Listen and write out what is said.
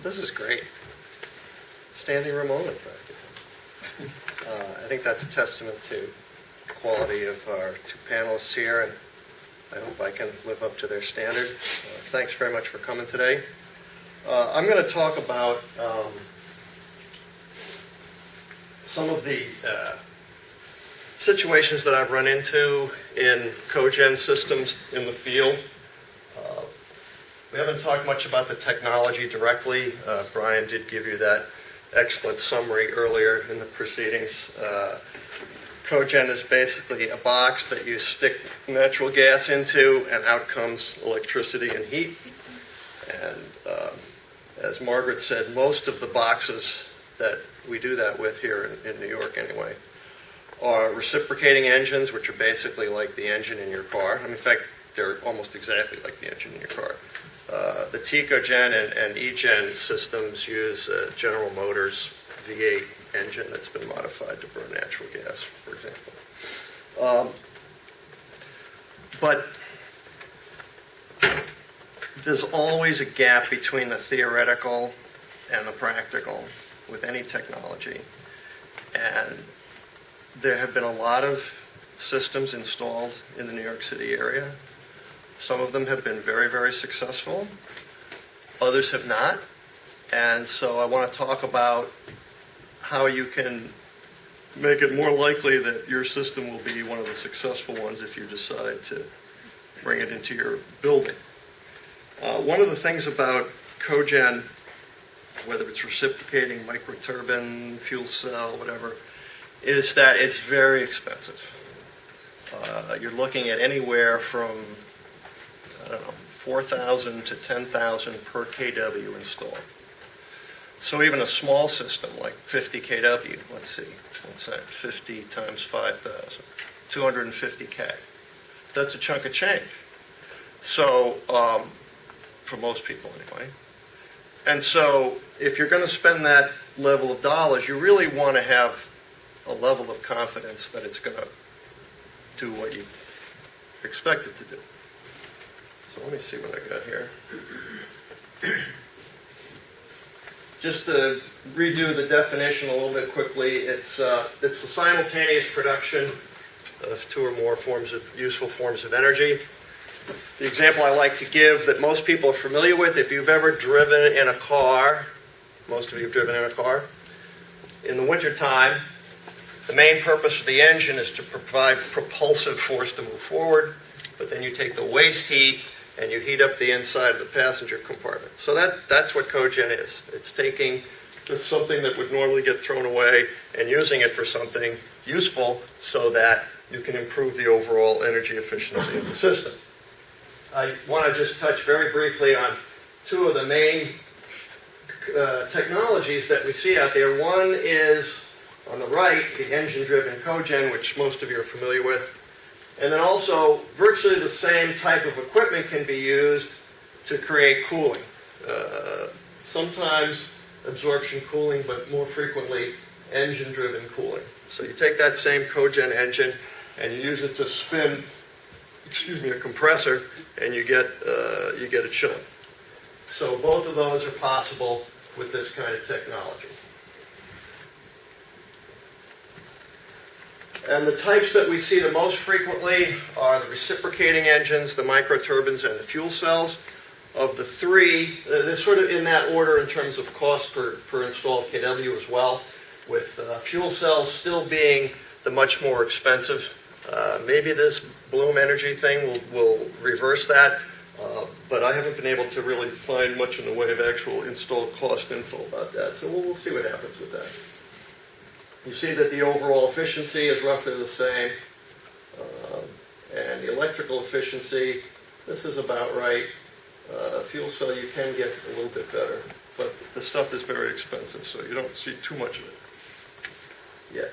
This is great. Standing room only, practically. I think that's a testament to the quality of our two panelists here, and I hope I can live up to their standard. Thanks very much for coming today. I'm going to talk about some of the situations that I've run into in cogen systems in the field. We haven't talked much about the technology directly. Brian did give you that excellent summary earlier in the proceedings. Cogen is basically a box that you stick natural gas into, and out comes electricity and heat. And as Margaret said, most of the boxes that we do that with here in New York anyway are reciprocating engines, which are basically like the engine in your car. In fact, they're almost exactly like the engine in your car. The T-Cogen and E-Gen systems use General Motors V8 engine that's been modified to burn natural gas, for example. But there's always a gap between the theoretical and the practical with any technology. And there have been a lot of systems installed in the New York City area. Some of them have been very, very successful. Others have not. And so I want to talk about how you can make it more likely that your system will be one of the successful ones if you decide to bring it into your building. One of the things about cogen, whether it's reciprocating, microturbine, fuel cell, whatever, is that it's very expensive. You're looking at anywhere from, I don't know, 4,000 to 10,000 per kW installed. So even a small system like 50 kW, let's see, what's that? 50 times 5,000, 250K. That's a chunk of change. So, for most people anyway. And so, if you're going to spend that level of dollars, you really want to have a level of confidence that it's going to do what you expect it to do. So let me see what I got here. Just to redo the definition a little bit quickly, it's the simultaneous production of two or more useful forms of energy. The example I like to give that most people are familiar with, if you've ever driven in a car, most of you have driven in a car, in the wintertime, the main purpose of the engine is to provide propulsive force to move forward, but then you take the waste heat and you heat up the inside of the passenger compartment. So that's what cogen is. It's taking something that would normally get thrown away and using it for something useful so that you can improve the overall energy efficiency of the system. I want to just touch very briefly on two of the main technologies that we see out there. One is, on the right, the engine-driven cogen, which most of you are familiar with. And then also, virtually the same type of equipment can be used to create cooling. Sometimes absorption cooling, but more frequently engine-driven cooling. So you take that same cogen engine and you use it to spin, a compressor, and you get it chilling. So both of those are possible with this kind of technology. And the types that we see the most frequently are the reciprocating engines, the microturbines, and the fuel cells. Of the three, they're sort of in that order in terms of cost per installed kW as well, with fuel cells still being the much more expensive. Maybe this Bloom Energy thing will reverse that, but I haven't been able to really find much in the way of actual installed cost info about that. So we'll see what happens with that. You see that the overall efficiency is roughly the same, and the electrical efficiency, this is about right. Fuel cell you can get a little bit better, but the stuff is very expensive, so you don't see too much of it yet.